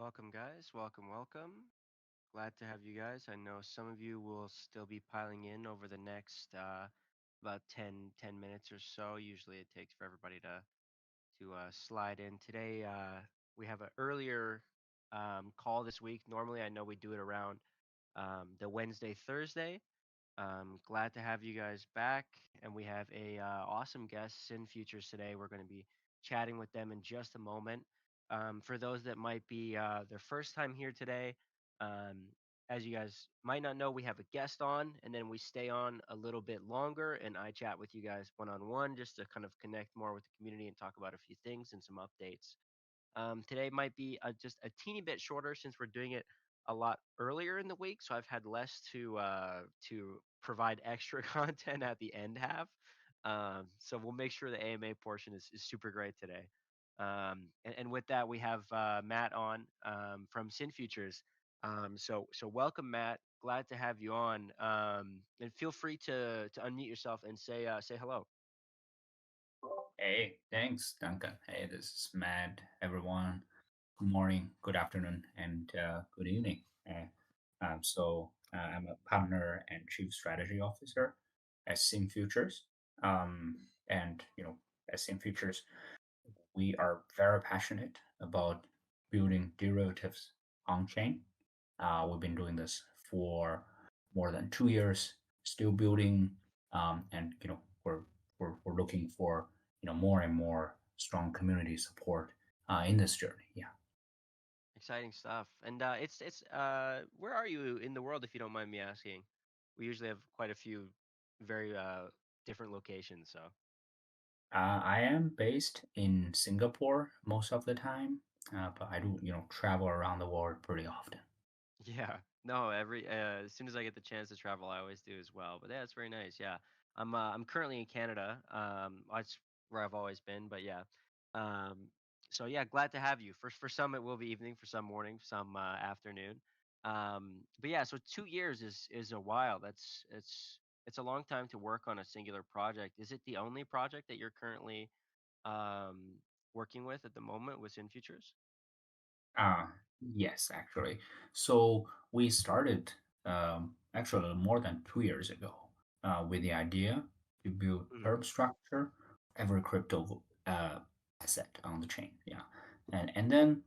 Welcome, guys. Welcome. Glad to have you guys. I know some of you will still be piling in over the next about ten minutes or so. Usually it takes for everybody to slide in. Today, we have an earlier call this week. Normally, I know we do it around the Wednesday, Thursday. Glad to have you guys back, and we have a awesome guest, SynFutures, today. We're going to be chatting with them in just a moment. For those that might be their first time here today, um, as you guys might not know, we have a guest on, and then we stay on a little bit longer, and I chat with you guys one on one just to kind of connect more with the community and talk about a few things and some updates. Today might be just a teeny bit shorter since we're doing it a lot earlier in the week, so I've had less to provide extra content at the end half. So we'll make sure the AMA portion is super great today. And with that, we have Matt on from SynFutures. So welcome, Matt. Glad to have you on. And feel free to unmute yourself and say hello. Hey, thanks, Duncan. Hey, this is Matt, everyone. Good morning, good afternoon, and good evening. I'm a partner and chief strategy officer at SynFutures. And at SynFutures, we are very passionate about building derivatives on chain. We've been doing this for more than 2 years, still building, and we're looking for more and more strong community support in this journey. Yeah. Exciting stuff. And it's where are you in the world if you don't mind me asking? We usually have quite a few very different locations, so I am based in Singapore most of the time, but I do travel around the world pretty often. yeah. No, every as soon as I get the chance to travel, I always do as well. But yeah, it's very nice. Yeah. I'm currently in Canada. That's where I've always been, but yeah. Um so yeah, glad to have you. For some it will be evening, for some morning, some afternoon. But yeah, so 2 years is a while. It's a long time to work on a singular project. Is it the only project that you're currently um working with at the moment with SynFutures? Uh, yes, actually. So we started actually more than 2 years ago with the idea to build Hmm. herb structure, every crypto asset on the chain. Yeah, and then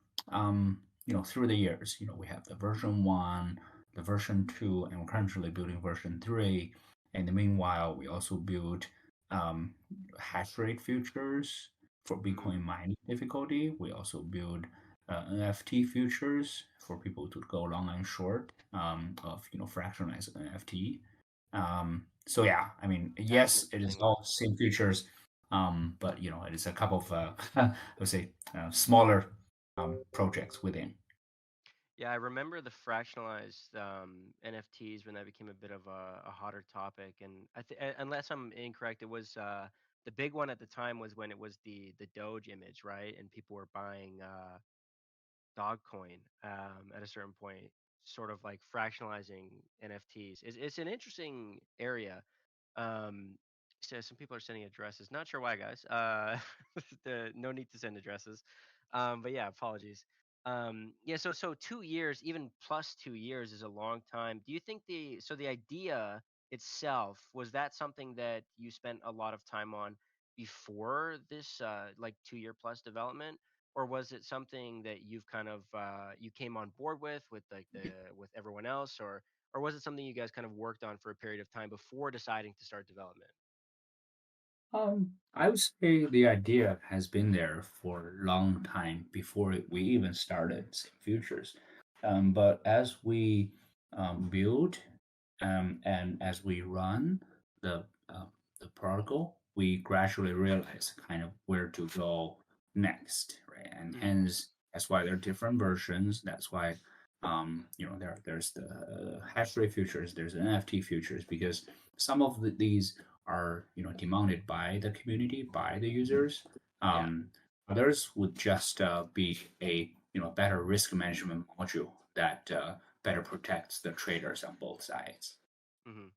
through the years, we have the version 1, the version 2, and we're currently building version 3. And meanwhile, we also build um, hash rate futures for Hmm. Bitcoin mining difficulty. We also build NFT futures for people to go long and short of fractionalized NFT. So yeah, I mean, That's an yes, it is interesting one. all same features, but it is a couple of I would say smaller projects within. Yeah, I remember the fractionalized NFTs when that became a bit of a hotter topic, and unless I'm incorrect, it was the big one at the time was when it was the Doge image, right? And people were buying Dogcoin at a certain point, sort of like fractionalizing NFTs. It's an interesting area. Um, so some people are sending addresses. Not sure why, guys. No need to send addresses. But yeah, apologies. Yeah, so 2 years, even plus 2 years, is a long time. Do you think the idea itself was that something that you spent a lot of time on before this like 2 year plus development, or was it something that you've kind of you came on board with like the with everyone else, or was it something you guys kind of worked on for a period of time before deciding to start development? I would say the idea has been there for a long time before we even started St. Futures. But as we build and as we run the uh, the protocol, we gradually realize kind of where to go next, right? And Hmm. hence that's why there are different versions. That's why there's the hash rate futures, there's NFT futures, because some of these are demanded by the community, by the users. Yeah. Um, Others would just be a better risk management module that better protects the traders on both sides. Hmm.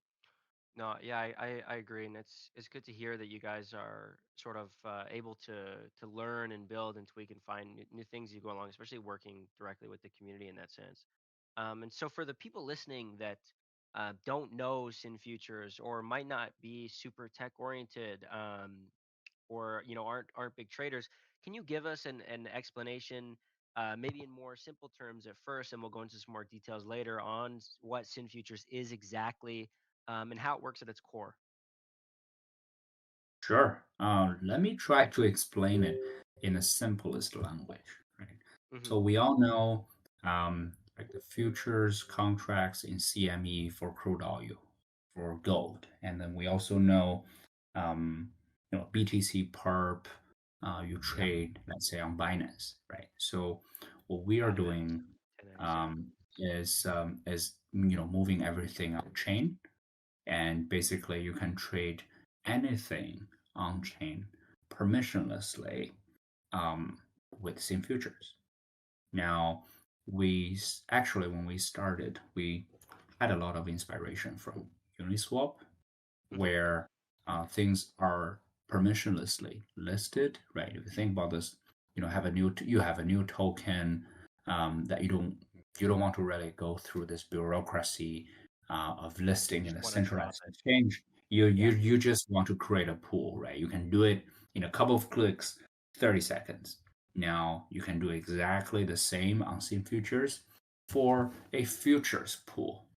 No, yeah, I agree, and it's good to hear that you guys are sort of able to learn and build and tweak and find new things as you go along, especially working directly with the community in that sense. And so for the people listening that don't know SynFutures or might not be super tech oriented, or aren't big traders, can you give us an explanation, maybe in more simple terms at first, and we'll go into some more details later on what SynFutures is exactly, and how it works at its core? Sure. Let me try to explain it in the simplest language, right? Hmm. So we all know like the futures contracts in CME for crude oil, for gold, and then we also know BTC perp. You Yeah, trade, let's say, on Binance, right? So what we are Binance, doing 10x, yeah. is moving everything on chain, and basically you can trade anything on chain permissionlessly um, with SynFutures. Now, actually, when we started, we had a lot of inspiration from Uniswap, Hmm. where things are permissionlessly listed, right? If you think about this, you have a new token that you don't want to really go through this bureaucracy of You listing in just a want to drop centralized it. exchange. You Yeah. you you just want to create a pool, right? You can do it in a couple of clicks, 30 seconds. Now you can do exactly the same on SynFutures for a futures pool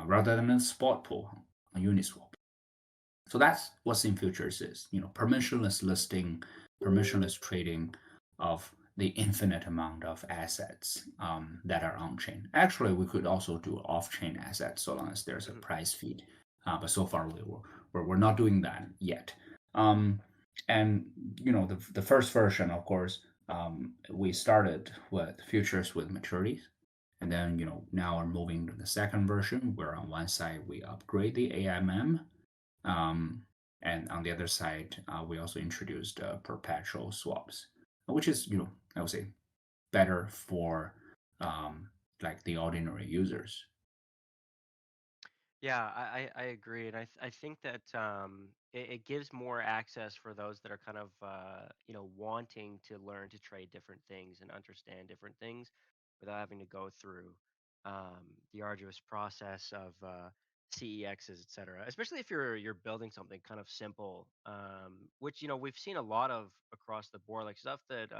rather than a spot pool on Uniswap. So that's what SynFutures is. Permissionless listing, permissionless trading of the infinite amount of assets that are on chain. Actually, we could also do off chain assets so long as there's a Hmm. price feed. But so far, we're not doing that yet. Um, and the first version, of course, we started with futures with maturities. And then, now we're moving to the second version, where on one side we upgrade the AMM, um, and on the other side, we also introduced perpetual swaps, which is, I would say better for like the ordinary users. Yeah, I agree, and I think that it gives more access for those that are kind of wanting to learn to trade different things and understand different things without having to go through the arduous process of CEXs, et cetera. Especially if you're building something kind of simple, which we've seen a lot of across the board, like stuff that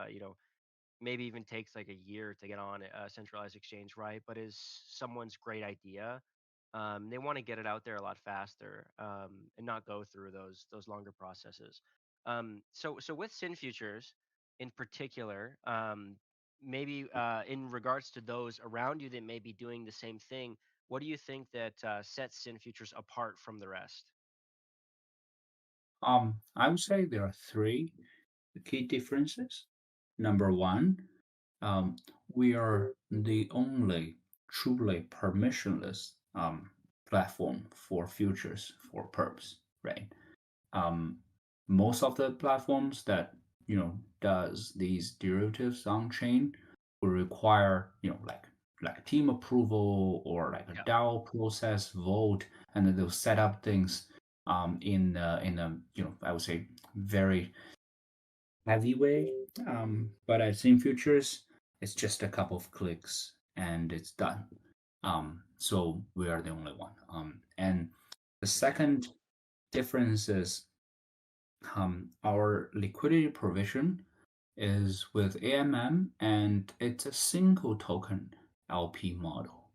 maybe even takes like a year to get on a centralized exchange, right? But is someone's great idea. They want to get it out there a lot faster, and not go through those longer processes. So with SynFutures in particular, maybe in regards to those around you that may be doing the same thing, what do you think that sets SynFutures apart from the rest? I would say there are three key differences. Number one, um, we are the only truly permissionless platform for futures for perps, right? um, Most of the platforms that does these derivatives on chain will require like team approval or like a Yeah. DAO process vote, and then they'll set up things in a I would say very heavy way. But I've seen futures, it's just a couple of clicks and it's done. So we are the only one. And the Hmm. second difference is our liquidity provision is with AMM, and it's a single token LP model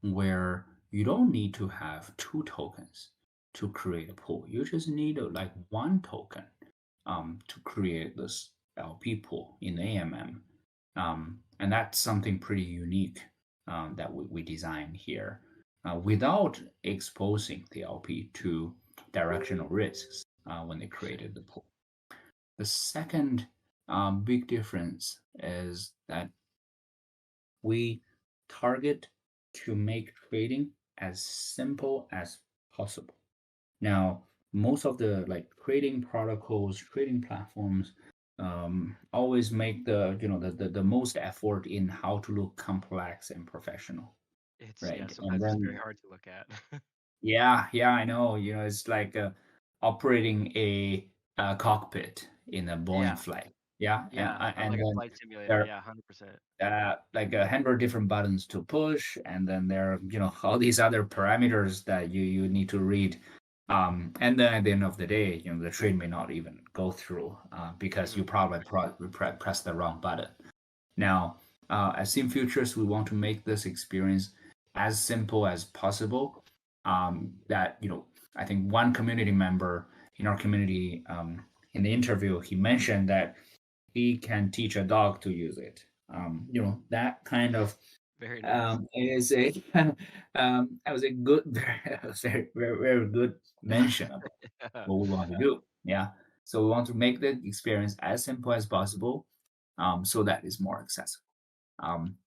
where you don't need to have two tokens to create a pool. You just need like one token to create this LP pool in AMM. And that's something pretty unique that we design here without exposing the LP to directional risks when they created the pool. The second big difference is that we target to make trading as simple as possible. Now, most of the like trading protocols, trading platforms always make the most effort in how to look complex and professional, It's, yeah. right? And Sometimes it's very then hard to look at. Yeah, yeah, I know. It's like operating a cockpit in a Boeing Yeah, flight. Yeah, yeah, or and like a then flight simulator. there Yeah, 100%. like 100 different buttons to push, and then there are all these other parameters that you need to read. And then at the end of the day, the train may not even go through because you Mhm. probably press the wrong button. Now, at SynFutures, we want to make this experience as simple as possible. That I think one community member in our community, in the interview, he mentioned that he can teach a dog to use it. That kind of Very nice. is a that was a good, very, very, very good mention about what we want to do. Yeah, so we want to make the experience as simple as possible, so that it's more accessible. Um,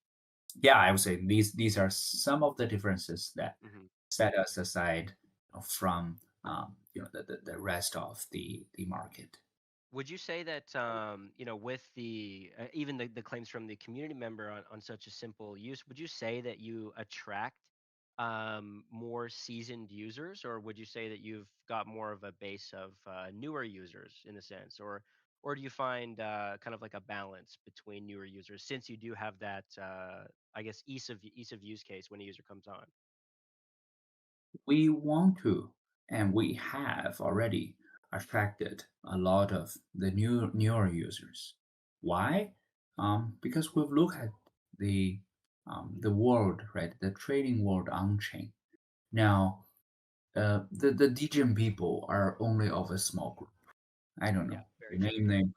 yeah, I would say these are some of the differences that Mhm. set us aside from the rest of the market. Would you say that with the even the claims from the community member on such a simple use, would you say that you attract more seasoned users, or would you say that you've got more of a base of newer users in a sense, or do you find kind of like a balance between newer users since you do have that I guess ease of use case when a user comes on? We want to, and we have already attracted a lot of the newer users. Why? Because we've looked at the world, right? The trading world on chain. Now, the DGM people are only of a small group. I don't Yeah, know. very You true. name them.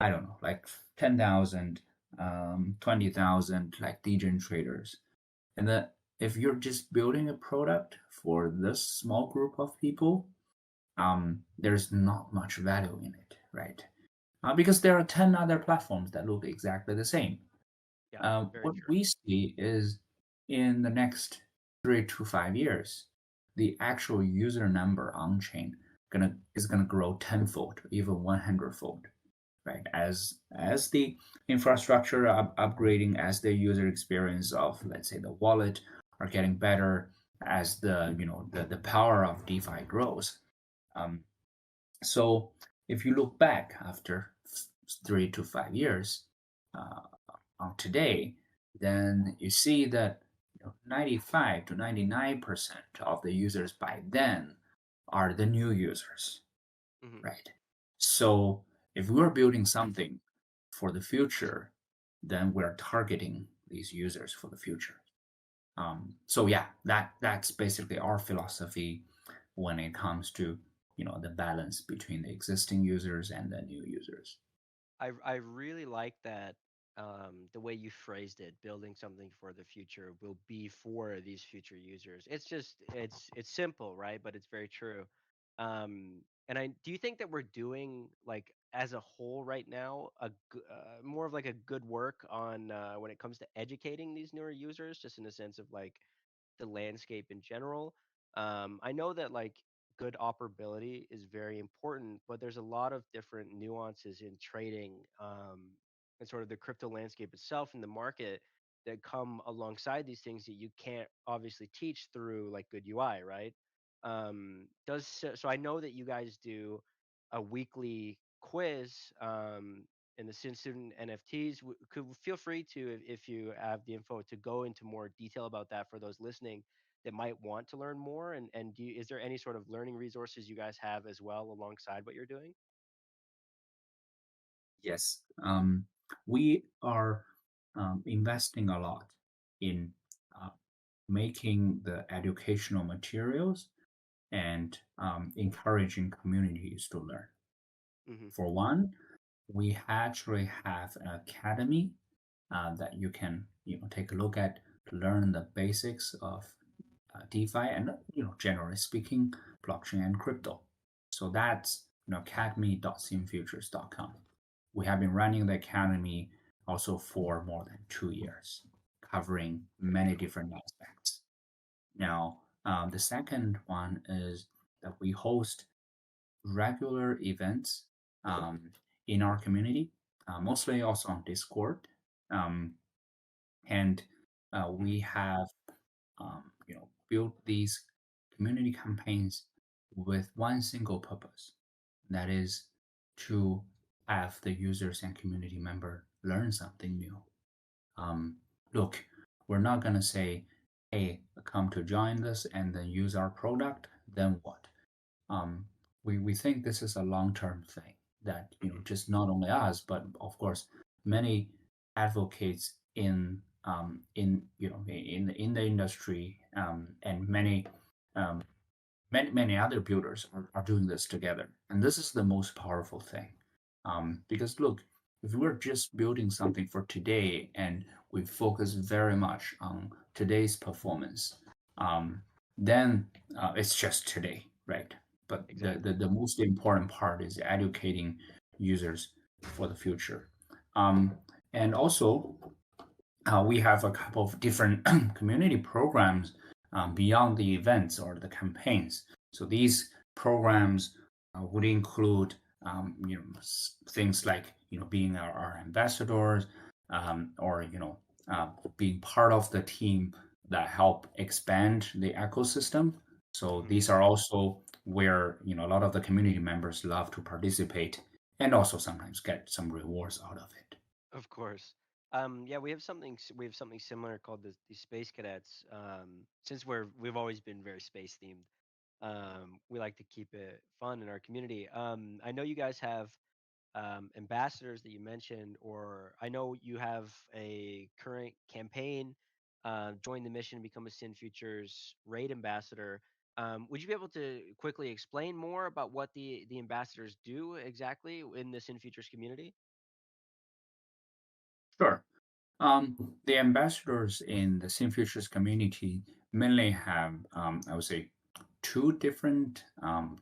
I don't know, like 10,000, 20,000, like DGM traders. And that if you're just building a product for this small group of people, there's not much value in it, right? Because there are 10 other platforms that look exactly the same. Yeah, very What true. we see is in the next 3 to 5 years, the actual user number on chain is gonna grow tenfold, even 100-fold, right? As the infrastructure upgrading, as the user experience of, let's say, the wallet are getting better, as the power of DeFi grows. Um, so if you look back after 3 to 5 years uh, on today, then you see that 95 to 99% of the users by then are the new users, Hmm. right? So if we're building something for the future, then we're targeting these users for the future. So yeah, that's basically our philosophy when it comes to the balance between the existing users and the new users. I really like that the way you phrased it, building something for the future will be for these future users. It's just it's simple, right? But it's very true. And I do you think that we're doing like as a whole right now more of like a good work on when it comes to educating these newer users, just in the sense of like the landscape in general. I know that like good operability is very important, but there's a lot of different nuances in trading and sort of the crypto landscape itself and the market that come alongside these things that you can't obviously teach through like good UI, right? So I know that you guys do a weekly quiz in the Sin Student NFTs. Could feel free to, if you have the info, to go into more detail about that for those listening that might want to learn more. And is there any sort of learning resources you guys have as well alongside what you're doing? Yes, we are investing a lot in uh, making the educational materials and encouraging communities to learn. Hmm. For one, we actually have an academy that you can take a look at to learn the basics of DeFi and generally speaking, blockchain and crypto. So that's academy.synfutures.com. We have been running the academy also for more than 2 years, covering Very many cool. different aspects. Now, the second one is that we host regular events um, in our community, mostly also on Discord. Um, and Hmm. we have built these community campaigns with one single purpose, that is to have the users and community member learn something new. Um, Look, we're not going to say, hey, come to join this and then use our product, then what? um, we think this is a long-term thing that Mhm. just not only us, but of course many advocates in the industry, and um, many other builders are doing this together, and this is the most powerful thing. Because look, if we're just building something for today and we focus very much on today's performance, um, then it's just today, right? But Exactly. the most important part is educating users for the future. And also, we have a couple of different community programs beyond the events or the campaigns. So these programs would include things like being our ambassadors, or being part of the team that help expand the ecosystem. So Mhm. these are also where a lot of the community members love to participate and also sometimes get some rewards out of it. Of course. Yeah, we have something similar called the Space Cadets. Since we've always been very space themed, we like to keep it fun in our community. I know you guys have ambassadors that you mentioned, or I know you have a current campaign, join the mission, become a SynFutures raid ambassador. Would you be able to quickly explain more about what the ambassadors do exactly in the SynFutures community? Sure. The ambassadors in the SynFutures community mainly have, I would say, two different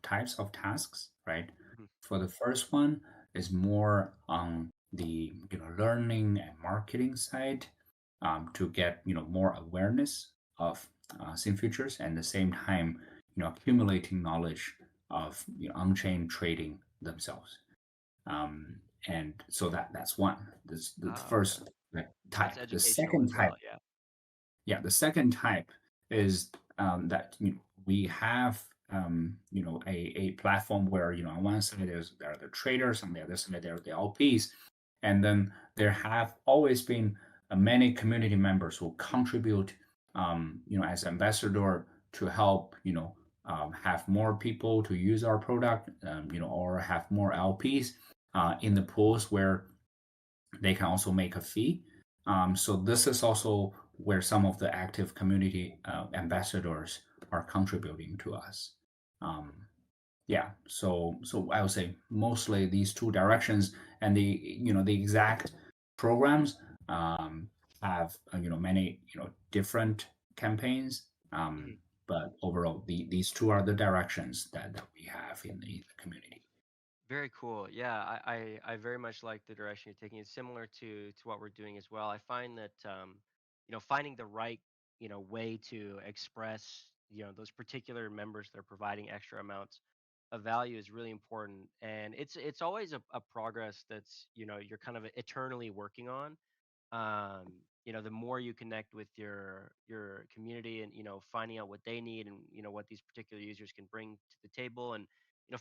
types of tasks, right? Mhm. For the first one is more on the learning and marketing side, to get more awareness of SynFutures, and at the same time accumulating knowledge of on-chain trading themselves. Um, and so that's one. This the Ah, okay. first So that's type. The educational second as type, well. Yeah. yeah, the second type is that we have a platform where on one side there are the traders, on the other side there are the LPs, and then there have always been many community members who contribute as ambassador to help have more people to use our product, or have more LPs in the pools where they can also make a fee. So this is also where some of the active community ambassadors are contributing to us. Um, yeah, so I would say mostly these two directions, and the exact programs have many different campaigns. Mhm. But overall, these two are the directions that we have in the community. Very cool. Yeah, I very much like the direction you're taking. It's similar to what we're doing as well. I find that finding the right way to express those particular members that are providing extra amounts of value is really important, and it's always a progress that's you're kind of eternally working on. The more you connect with your community and finding out what they need and what these particular users can bring to the table, and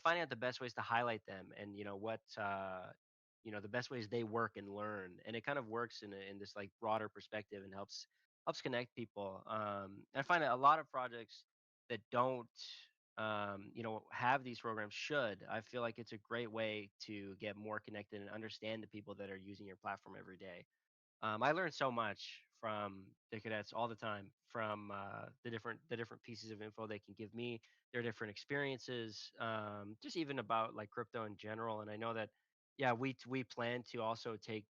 finding out the best ways to highlight them, and what the best ways they work and learn, and it kind of works in this like broader perspective and helps connect people. I find that a lot of projects that don't have these programs should. I feel like it's a great way to get more connected and understand the people that are using your platform every day. I learn so much from the cadets all the time, from the different pieces of info they can give me, their different experiences, just even about like crypto in general. And I know that, yeah, we plan to also take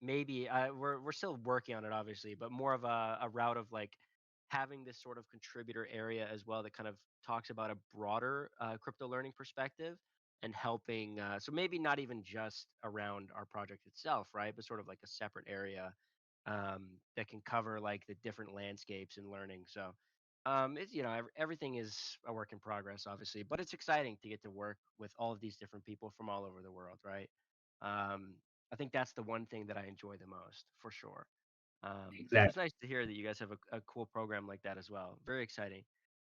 maybe we're still working on it obviously, but more of a route of like having this sort of contributor area as well that kind of talks about a broader crypto learning perspective and helping so maybe not even just around our project itself, right, but sort of like a separate area that can cover like the different landscapes and learning. So it's everything is a work in progress obviously, but it's exciting to get to work with all of these different people from all over the world, right? um, I think that's the one thing that I enjoy the most, for sure. So it's Exactly. nice to hear that you guys have a cool program like that as well. Very exciting.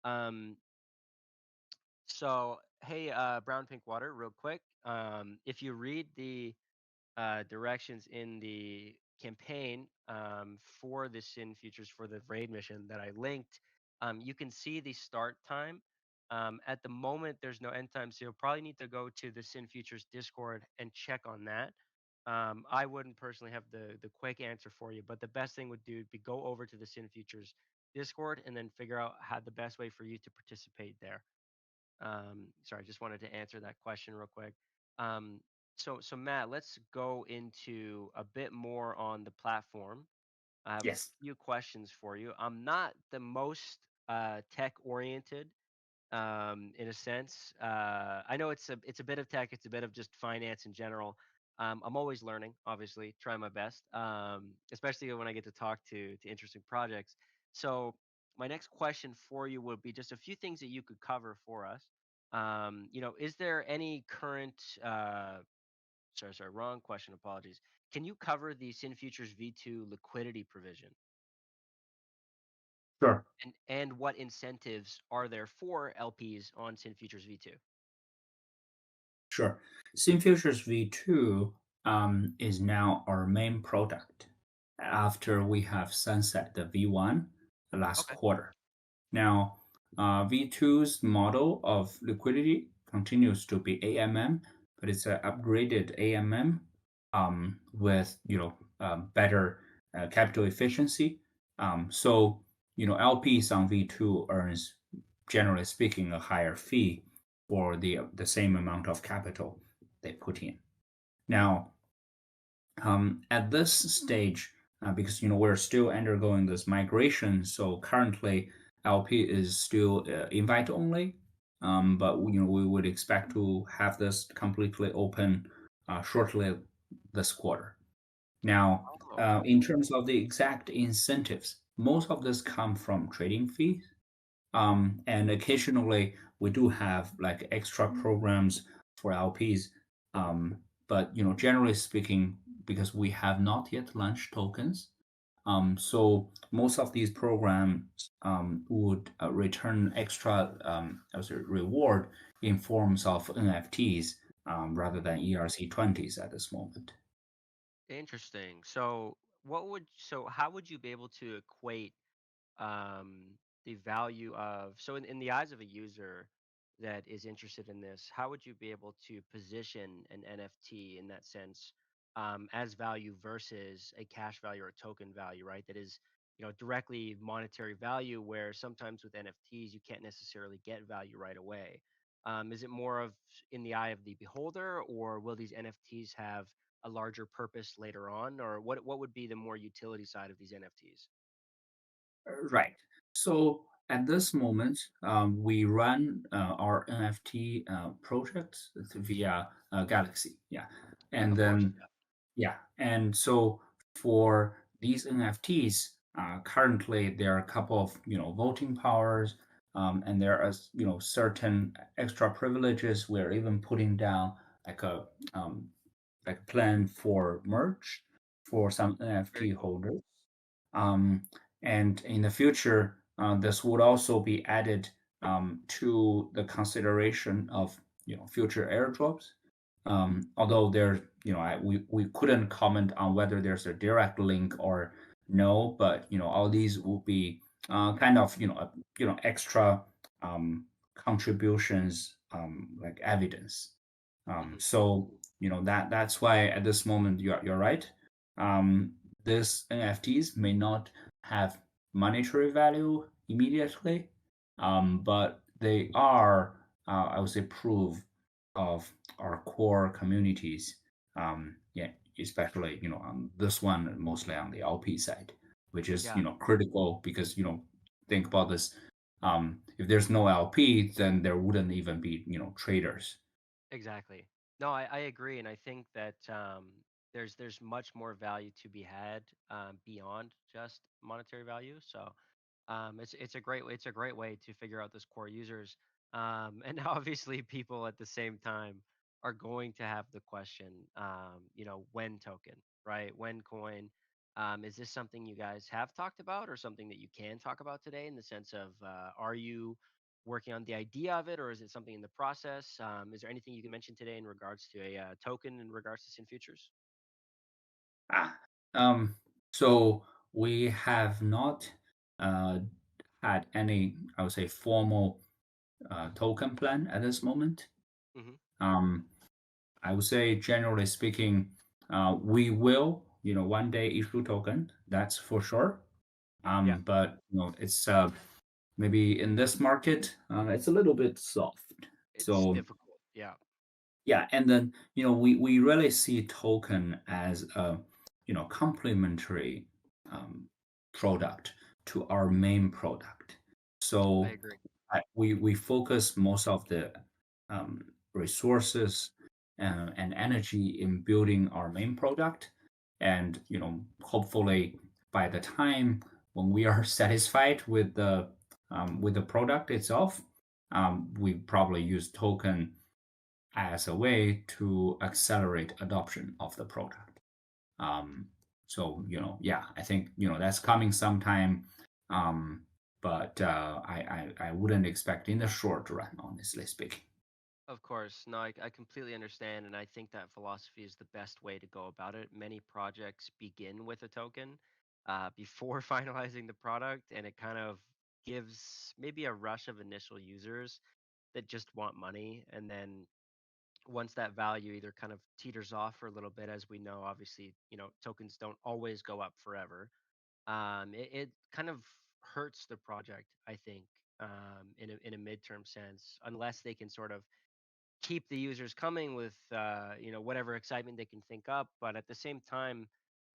Um, so hey, brown pink water, real quick. If you read the directions in the campaign for the Sin Futures for the raid mission that I linked, you can see the start time. At the moment, there's no end time, so you'll probably need to go to the Sin Futures Discord and check on that. I wouldn't personally have the quick answer for you, but the best thing would do be go over to the Sin Futures Discord and then figure out how the best way for you to participate there. Sorry, I just wanted to answer that question real quick. Um, so Matt, let's go into a bit more on the platform. I have a Yes, few questions for you. I'm not the most tech oriented, in a sense. I know it's a bit of tech, it's a bit of just finance in general. I'm always learning, obviously, trying my best, especially when I get to talk to interesting projects. So my next question for you would be just a few things that you could cover for us. Is there any current? Sorry, wrong question. Apologies. Can you cover the SynFutures V2 liquidity provision? sure. And what incentives are there for LPs on SynFutures V2? Sure. SynFutures V2 is now our main product after we have sunset the V1 last Okay. quarter. Now, V2's model of liquidity continues to be AMM, but it's an upgraded AMM with better capital efficiency. So LPs on V2 earns, generally speaking, a higher fee for the same amount of capital they put in. Now, at this stage, because we're still undergoing this migration, so currently LP is still invite only, but we would expect to have this completely open shortly this quarter. Now, Oh, okay. in terms of the exact incentives, most of this come from trading fees, and occasionally we do have like extra programs for LPs. Um, but generally speaking, because we have not yet launched tokens, so most of these programs would return extra as a reward in forms of NFTs rather than ERC20s at this moment. Interesting. So how would you be able to equate the value of, so in the eyes of a user that is interested in this, how would you be able to position an NFT in that sense, as value versus a cash value or a token value, right? That is, directly monetary value, where sometimes with NFTs you can't necessarily get value right away. Is it more of in the eye of the beholder, or will these NFTs have a larger purpose later on, or what would be the more utility side of these NFTs? Right. So at this moment, we run our NFT projects via Galaxy. Yeah. And Of course. then, yeah. And so for these NFTs, currently there are a couple of, voting powers, and there are, certain extra privileges. We're even putting down like a, um, like a plan for merge for some Very NFT cool. holders. Um, and in the future, this would also be added to the consideration of future airdrops. Although there, we couldn't comment on whether there's a direct link or no, but all these will be kind of extra contributions like evidence. Mhm. That's why at this moment you're right. These NFTs may not have monetary value immediately, but they are, I would say, proof of our core communities. Yeah, especially on this one, mostly on the LP side, which is Yeah. critical because think about this. If there's no LP, then there wouldn't even be traders. Exactly. No, I agree, and I think that there's much more value to be had, beyond just monetary value. So it's a great way to figure out those core users, and obviously people at the same time are going to have the question, when token, right? When coin. Is this something you guys have talked about, or something that you can talk about today? In the sense of, are you working on the idea of it, or is it something in the process? Is there anything you can mention today in regards to a token in regards to SynFutures? Ah, um, so we have not uh, had any, I would say, formal token plan at this moment. Hmm. Um, I would say, generally speaking, we will, one day issue token. That's for sure. Yeah, But it's maybe in this market, it's a little bit soft. it's So difficult. Yeah, yeah, and then we really see token as a complementary um, product to our main product. I So agree. we focus most of the resources and energy in building our main product, and hopefully by the time when we are satisfied with the product itself, we probably use token as a way to accelerate adoption of the product. Um, so yeah, I think that's coming sometime, um, but I wouldn't expect in the short run, honestly speaking. Of course. No, I completely understand. And I think that philosophy is the best way to go about it. Many projects begin with a token before finalizing the product, and it kind of gives maybe a rush of initial users that just want money. And then once that value either kind of teeters off for a little bit, as we know, obviously, tokens don't always go up forever. It kind of hurts the project, I think, in a midterm sense, unless they can sort of keep the users coming with whatever excitement they can think up. But at the same time,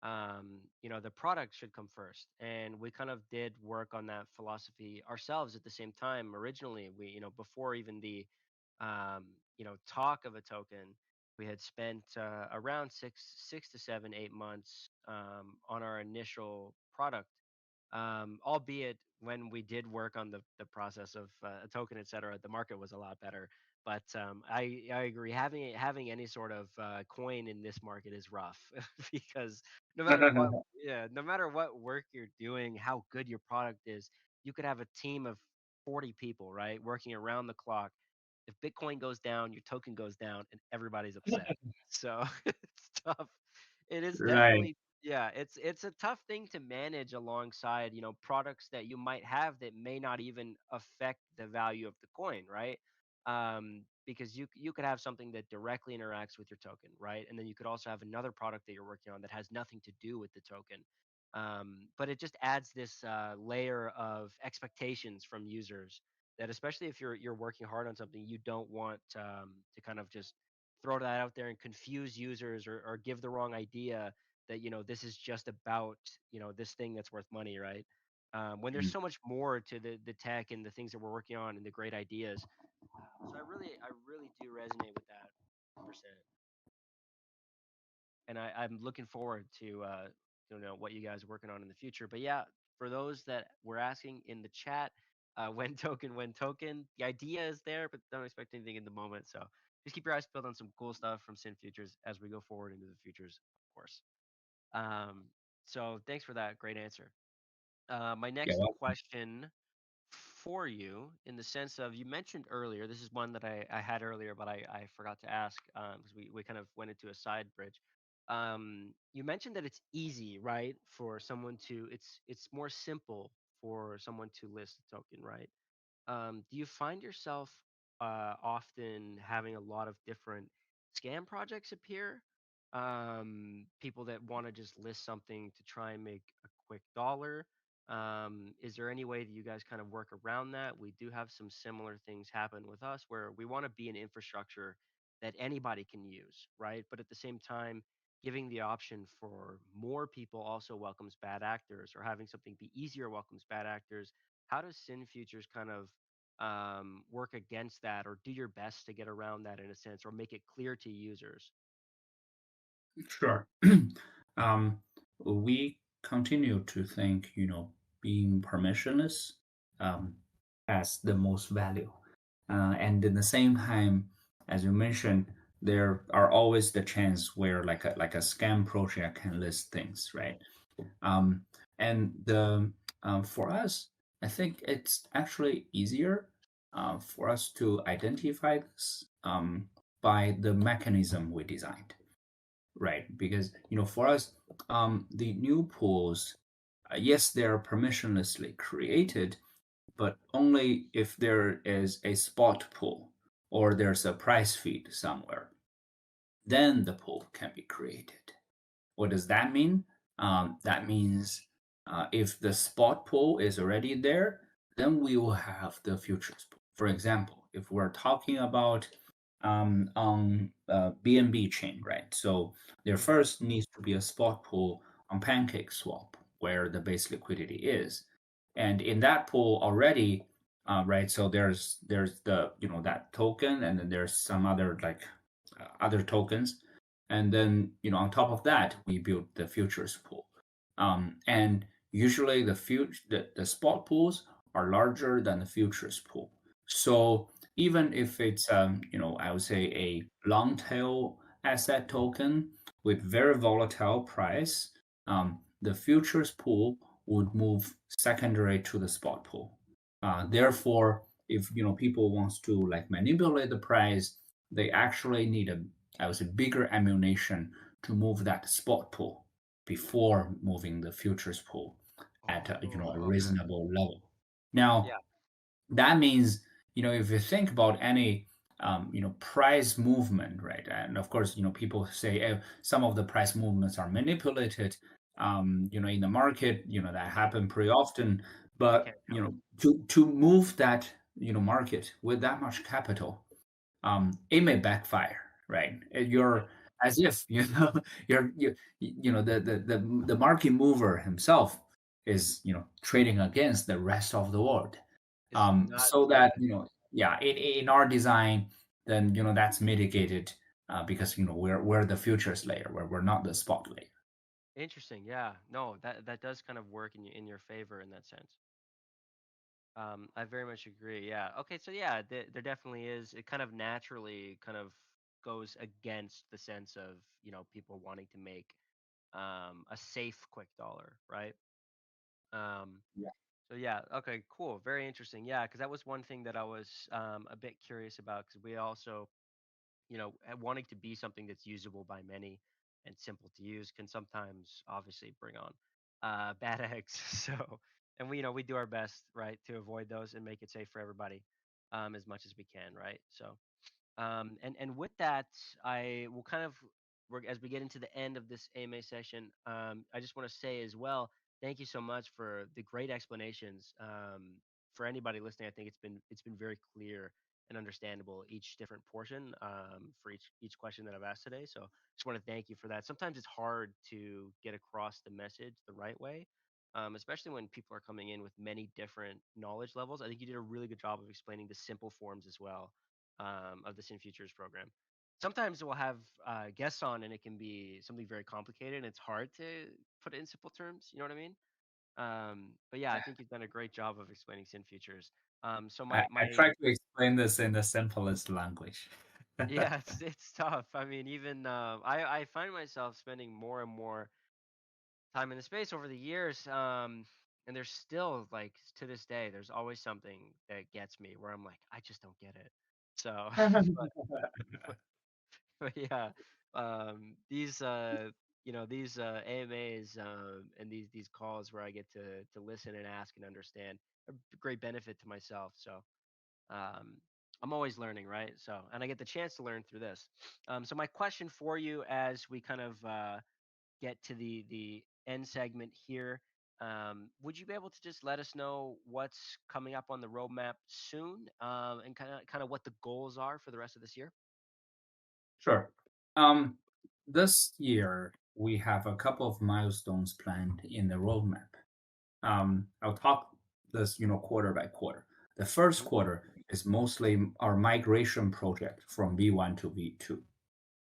the product should come first, and we kind of did work on that philosophy ourselves at the same time. Originally, we before even the talk of a token, we had spent around 6 to 7, 8 months on our initial product, albeit when we did work on the process of a token, et cetera, the market was a lot better. But I agree. Having any sort of coin in this market is rough because no matter what, yeah, no matter what work you're doing, how good your product is, you could have a team of 40 people, right, working around the clock. If Bitcoin goes down, your token goes down, and everybody's upset. So it's tough. It is Right. definitely, yeah, it's a tough thing to manage alongside, products that you might have that may not even affect the value of the coin, right? Because you could have something that directly interacts with your token, right? And then you could also have another product that you're working on that has nothing to do with the token. But it just adds this layer of expectations from users that, especially if you're working hard on something, you don't want to kind of just throw that out there and confuse users, or give the wrong idea that this is just about this thing that's worth money, right? When there's Mm. so much more to the tech and the things that we're working on and the great ideas. So I really do resonate with that 100%. And I'm looking forward to what you guys are working on in the future. But yeah, for those that were asking in the chat, when token, the idea is there, but don't expect anything in the moment. So just keep your eyes peeled on some cool stuff from SynFutures as we go forward into the futures, of course. Um, so thanks for that great answer. My Yeah, next well, question for you, in the sense of, you mentioned earlier, this is one that I had earlier, but I forgot to ask because we kind of went into a side bridge. You mentioned that it's easy, right, for someone to, it's more simple for someone to list a token, right? Do you find yourself often having a lot of different scam projects appear? People that want to just list something to try and make a quick dollar. Is there any way that you guys kind of work around that? We do have some similar things happen with us where we want to be an infrastructure that anybody can use, right? But at the same time, giving the option for more people also welcomes bad actors, or having something be easier welcomes bad actors. How does SynFutures kind of work against that, or do your best to get around that in a sense, or make it clear to users? sure. um, we continue to think, being permissionless um, has the most value. And in the same time, as you mentioned, there are always the chance where like a scam project can list things, right? Um, and the for us, I think it's actually easier for us to identify this by the mechanism we designed, right? Because for us, the new pools, yes, they are permissionlessly created, but only if there is a spot pool or there's a price feed somewhere, then the pool can be created. What does that mean? That means if the spot pool is already there, then we will have the futures pool. For example, if we're talking about on BNB chain, right? So there Mhm. first needs to be a spot pool on Pancake Swap where the base liquidity is, and in that pool already, right? So there's the that token, and then there's some other like other tokens, and then on top of that we build the futures pool, and usually the spot pools are larger than the futures pool. So even if it's I would say a long tail asset token with very volatile price, the futures pool would move secondary to the spot pool. Therefore, if people wants to like manipulate the price, they actually need a, I would say, bigger ammunition to move that spot pool before moving the futures pool at a Oh, okay. reasonable level. Now, Yeah. that means if you think about any price movement, right? And of course people say some of the price movements are manipulated in the market, that happen pretty often. You But can't count. to move that market with that much capital, it may backfire, right? Yeah. You're as if the market mover himself is trading against the rest of the world. It's not So yeah. that yeah, in our design, then that's mitigated because we're the futures layer, where we're not the spot layer. Interesting. Yeah. No, that does kind of work in your favor in that sense. I very much agree. Yeah. Okay. So yeah, there definitely is. It kind of naturally kind of goes against the sense of people wanting to make a safe quick dollar, right? Um, Yeah. so yeah. Okay. Cool. Very interesting. Yeah, because that was one thing that I was a bit curious about because we also wanting to be something that's usable by many and simple to use can sometimes obviously bring on bad eggs. So, and we do our best, right, to avoid those and make it safe for everybody as much as we can, right? So, and with that, I will kind of work as we get into the end of this AMA session. I just want to say as well, thank you so much for the great explanations. For anybody listening, I think it's been very clear and understandable each different portion for each question that I've asked today. So just want to thank you for that. Sometimes it's hard to get across the message the right way. Especially when people are coming in with many different knowledge levels. I think you did a really good job of explaining the simple forms as well of the SynFutures program. Sometimes we'll have guests on, and it can be something very complicated, and it's hard to put it in simple terms. You know what I mean? But yeah, I think you've done a great job of explaining SynFutures. So I my try to explain this in the simplest language. yeah, it's tough. I mean, even I find myself spending more and more time in the space over the years. And there's still like to this day, there's always something that gets me where I'm like, I just don't get it. So, but but yeah, these these AMAs and these calls where I get to listen and ask and understand a great benefit to myself. So um, I'm always learning, right? So and I get the chance to learn through this. So my question for you as we kind of get to the end segment here. Would you be able to just let us know what's coming up on the roadmap soon, and kind of what the goals are for the rest of this year? Sure. This year we have a couple of milestones planned in the roadmap. I'll talk this, quarter by quarter. The first Mhm. quarter is mostly our migration project from V1 to V2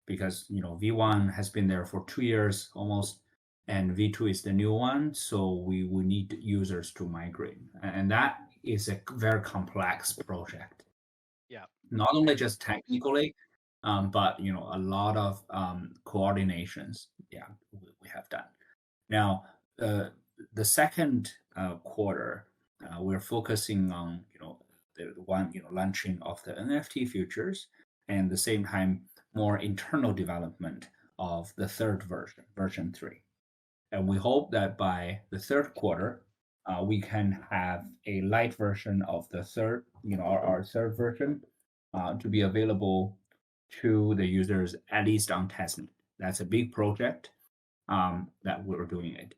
because, V1 has been there for 2 years almost, and V2 is the new one. So we will need users to migrate. And that is a very complex project, Yeah, not only very just complex. technically, but, a lot of coordinations. Yeah, we have done. Now, uh, the second quarter, we're focusing on the one launching of the NFT futures, and at the same time more internal development of the third version, version 3. And we hope that by the third quarter, we can have a light version of the third, our third version, to be available to the users at least on testnet. That's a big project that we're doing it.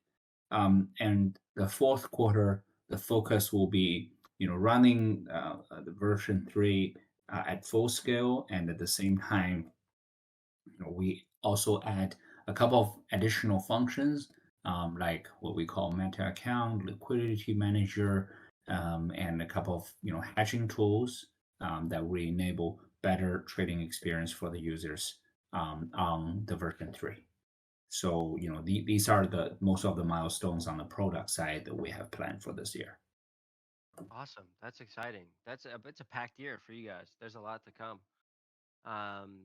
And the fourth quarter, the focus will be, running the version 3 at full scale, and at the same time, we also add a couple of additional functions, like what we call meta account, liquidity manager, and a couple of hedging tools that will enable better trading experience for the users on the version 3. So these are the most of the milestones on the product side that we have planned for this year. Awesome. That's exciting. It's a packed year for you guys. There's a lot to come. Um,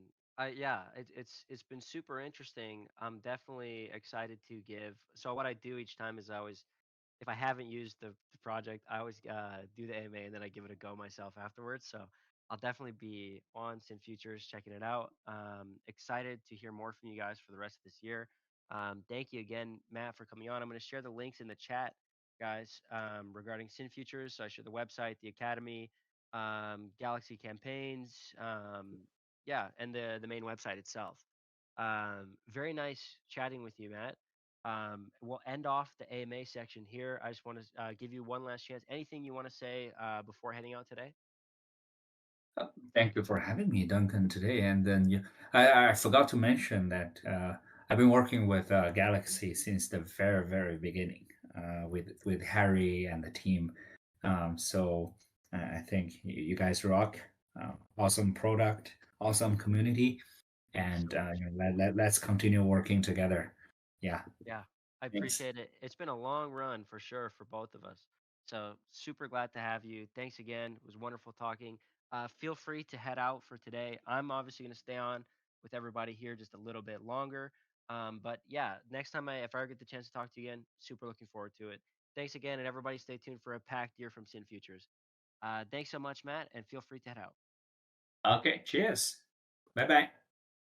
yeah, it's been super interesting. I'm definitely excited to give. So what I do each time is I always, if I haven't used the project, I always do the AMA and then I give it a go myself afterwards. So I'll definitely be on SynFutures checking it out. Excited to hear more from you guys for the rest of this year. Thank you again, Matt, for coming on. I'm going to share the links in the chat, guys, regarding SynFutures. So I share the website, the academy, Galaxy campaigns, yeah, and the main website itself. Very nice chatting with you, Matt. We'll end off the AMA section here. I just want to give you one last chance. Anything you want to say before heading out today? Thank you for having me, Duncan, today. And then I forgot to mention that I've been working with Galaxy since the very, very beginning with Harry and the team. So I think you guys rock. Awesome product, awesome community, and Awesome. let's continue working together. Yeah, Yeah, I thanks. appreciate it. It's been a long run for sure for both of us. So super glad to have you. Thanks again. It was wonderful talking. Feel free to head out for today. I'm obviously going to stay on with everybody here just a little bit longer. But yeah, next time if I ever get the chance to talk to you again, super looking forward to it. Thanks again, and everybody stay tuned for a packed year from Sin Futures. Thanks so much, Matt, and feel free to head out. Okay, cheers. Bye bye.